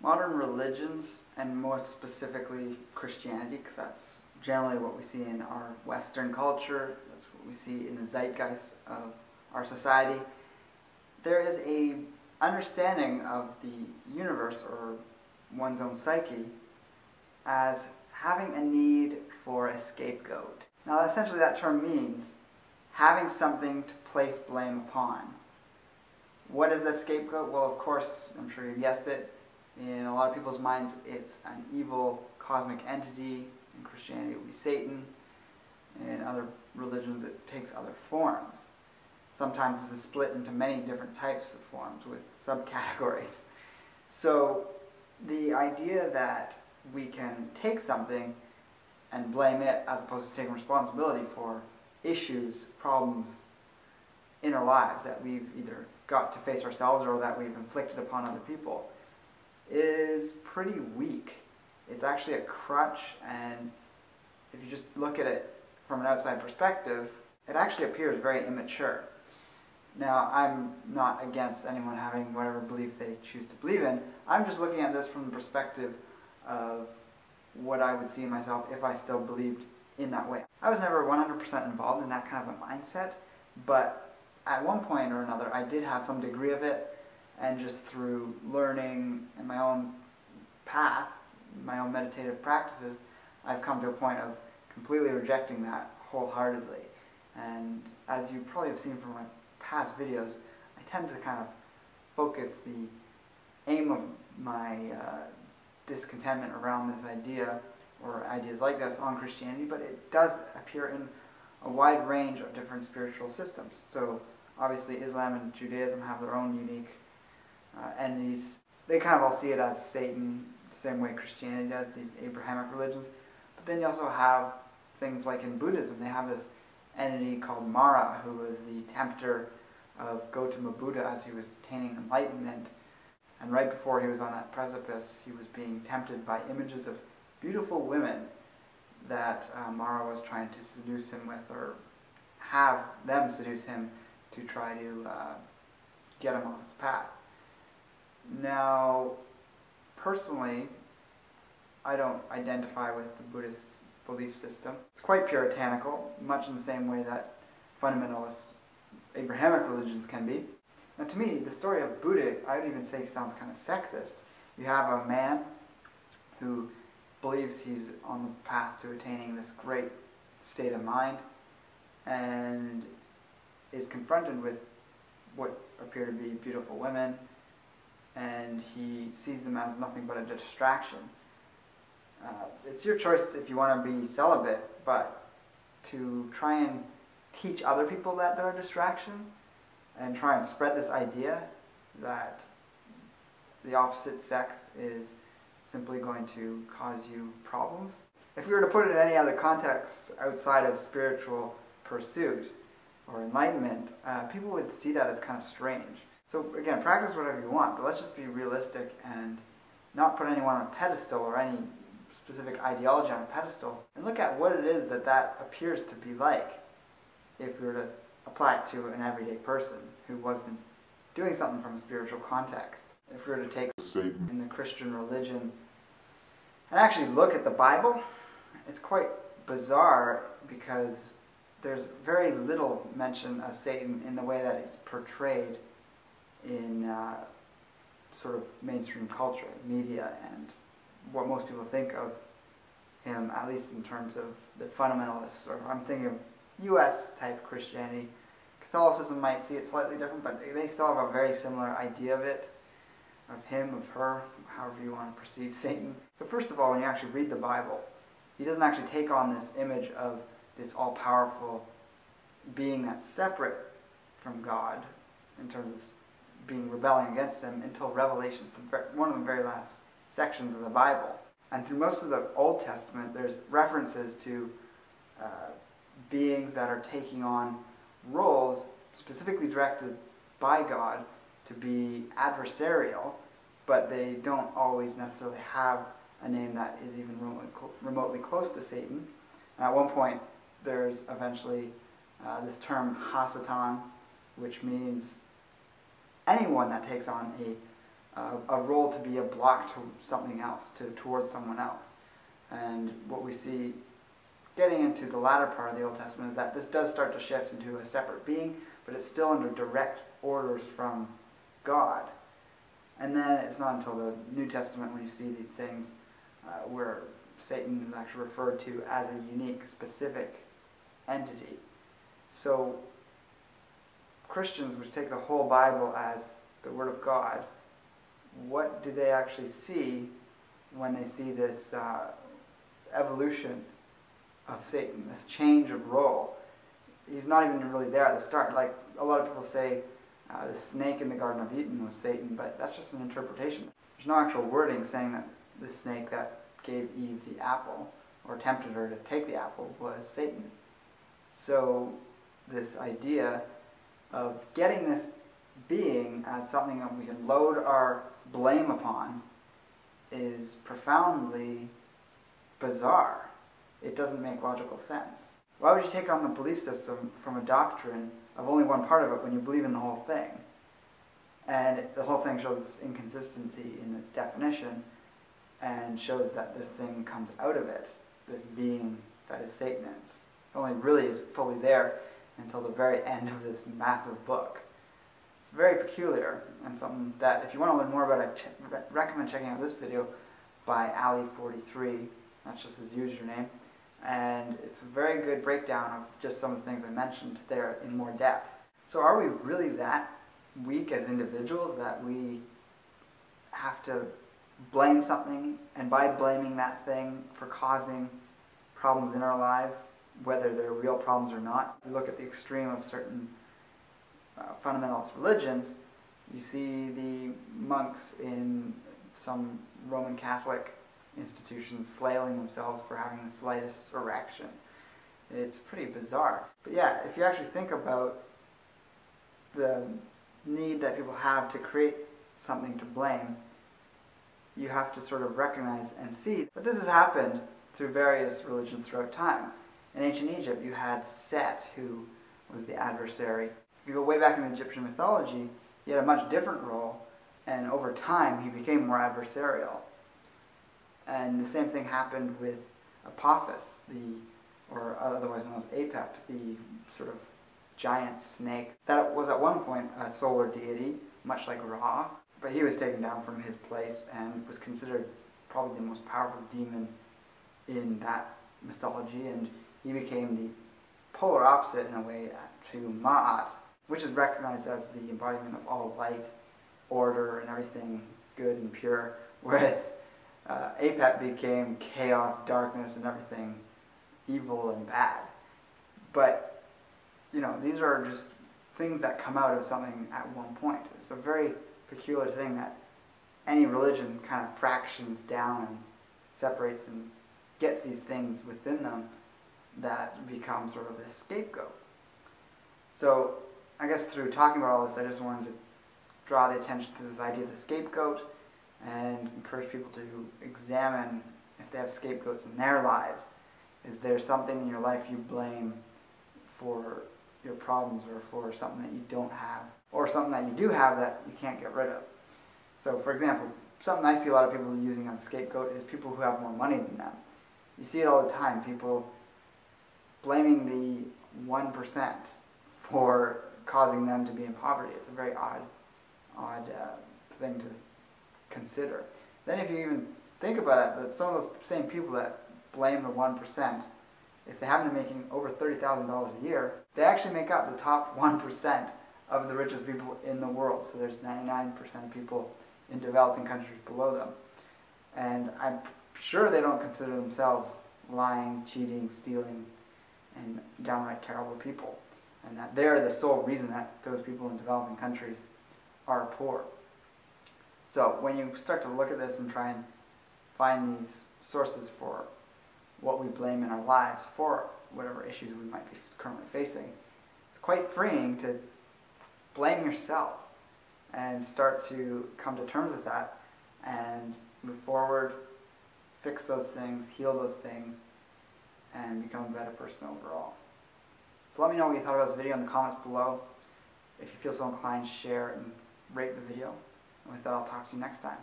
Modern religions, and more specifically Christianity, because that's generally what we see in our Western culture, that's what we see in the zeitgeist of our society, there is a understanding of the universe or one's own psyche as having a need for a scapegoat. Now essentially that term means having something to place blame upon. What is a scapegoat? Well, of course, I'm sure you guessed it, in a lot of people's minds it's an evil cosmic entity. In Christianity it would be Satan. In other religions it takes other forms. Sometimes it's split into many different types of forms with subcategories. So the idea that we can take something and blame it as opposed to taking responsibility for issues, problems in our lives that we've either got to face ourselves or that we've inflicted upon other people is pretty weak. It's actually a crutch, and if you just look at it from an outside perspective, it actually appears very immature. Now, I'm not against anyone having whatever belief they choose to believe in. I'm just looking at this from the perspective of what I would see in myself if I still believed in that way. I was never 100% involved in that kind of a mindset, but at one point or another I did have some degree of it, and just through learning and my own path, my own meditative practices, I've come to a point of completely rejecting that wholeheartedly. And as you probably have seen from my past videos, I tend to kind of focus the aim of my discontentment around this idea, or ideas like this, on Christianity, but it does appear in a wide range of different spiritual systems. So obviously Islam and Judaism have their own unique entities. They kind of all see it as Satan, the same way Christianity does, these Abrahamic religions. But then you also have things like in Buddhism, they have this entity called Mara, who was the tempter of Gautama Buddha as he was attaining enlightenment. And right before he was on that precipice, he was being tempted by images of beautiful women that Mara was trying to seduce him with, or have them seduce him to try to get him off his path. Now, personally, I don't identify with the Buddhist belief system. It's quite puritanical, much in the same way that fundamentalist Abrahamic religions can be. Now to me, the story of Buddha, I would even say, sounds kind of sexist. You have a man who believes he's on the path to attaining this great state of mind and is confronted with what appear to be beautiful women, and he sees them as nothing but a distraction. It's your choice if you want to be celibate, but to try and teach other people that they're a distraction and try and spread this idea that the opposite sex is simply going to cause you problems. If we were to put it in any other context outside of spiritual pursuit or enlightenment, people would see that as kind of strange. So again, practice whatever you want, but let's just be realistic and not put anyone on a pedestal or any specific ideology on a pedestal, and look at what it is that that appears to be like if we were to apply it to an everyday person who wasn't doing something from a spiritual context. If we were to take Satan in the Christian religion and actually look at the Bible, it's quite bizarre because there's very little mention of Satan in the way that it's portrayed in sort of mainstream culture, media, and what most people think of him, at least in terms of the fundamentalists, or I'm thinking of U.S. type Christianity. Catholicism might see it slightly different, but they still have a very similar idea of it, of him, of her, however you want to perceive Satan. So first of all, when you actually read the Bible, he doesn't actually take on this image of this all-powerful being that's separate from God in terms of being rebelling against him until Revelation, one of the very last sections of the Bible. And through most of the Old Testament, there's references to beings that are taking on roles specifically directed by God to be adversarial, but they don't always necessarily have a name that is even remotely close to Satan. And at one point, there's eventually this term Hasatan, which means anyone that takes on a role to be a block to something else, towards someone else. And what we see getting into the latter part of the Old Testament is that this does start to shift into a separate being, but it's still under direct orders from God. And then it's not until the New Testament when you see these things where Satan is actually referred to as a unique, specific entity. So Christians, which take the whole Bible as the Word of God, what do they actually see when they see this evolution of Satan, this change of role? He's not even really there at the start. Like a lot of people say, the snake in the Garden of Eden was Satan, but that's just an interpretation. There's no actual wording saying that the snake that gave Eve the apple, or tempted her to take the apple, was Satan. So this idea of getting this being as something that we can load our blame upon is profoundly bizarre. It doesn't make logical sense. Why would you take on the belief system from a doctrine of only one part of it when you believe in the whole thing? And the whole thing shows inconsistency in its definition and shows that this thing comes out of it, this being that is Satan. It only really is fully there until the very end of this massive book. It's very peculiar and something that if you want to learn more about it, I recommend checking out this video by Ali43. That's just his username. And it's a very good breakdown of just some of the things I mentioned there in more depth. So are we really that weak as individuals that we have to blame something, and by blaming that thing for causing problems in our lives, whether they're real problems or not? You look at the extreme of certain fundamentalist religions, you see the monks in some Roman Catholic institutions flailing themselves for having the slightest erection. It's pretty bizarre. But yeah, if you actually think about the need that people have to create something to blame, you have to sort of recognize and see that this has happened through various religions throughout time. In ancient Egypt, you had Set, who was the adversary. If you go way back in the Egyptian mythology, he had a much different role, and over time he became more adversarial. And the same thing happened with Apophis, or otherwise known as Apep, the sort of giant snake that was at one point a solar deity, much like Ra, but he was taken down from his place and was considered probably the most powerful demon in that mythology, and he became the polar opposite in a way to Ma'at, which is recognized as the embodiment of all light, order, and everything good and pure, whereas Apep became chaos, darkness, and everything evil and bad. But, you know, these are just things that come out of something at one point. It's a very peculiar thing that any religion kind of fractions down and separates and gets these things within them that become sort of this scapegoat. So I guess through talking about all this, I just wanted to draw the attention to this idea of the scapegoat and encourage people to examine if they have scapegoats in their lives. Is there something in your life you blame for your problems, or for something that you don't have, or something that you do have that you can't get rid of? So for example, something I see a lot of people using as a scapegoat is people who have more money than them. You see it all the time, people blaming the 1% for causing them to be in poverty. It's a very odd thing to consider. Then if you even think about it, that some of those same people that blame the 1%, if they happen to be making over $30,000 a year, they actually make up the top 1% of the richest people in the world. So there's 99% of people in developing countries below them. And I'm sure they don't consider themselves lying, cheating, stealing, and downright terrible people. And that they're the sole reason that those people in developing countries are poor. So when you start to look at this and try and find these sources for what we blame in our lives for whatever issues we might be currently facing, it's quite freeing to blame yourself and start to come to terms with that and move forward, fix those things, heal those things, and become a better person overall. So let me know what you thought about this video in the comments below. If you feel so inclined, share and rate the video. With that, I'll talk to you next time.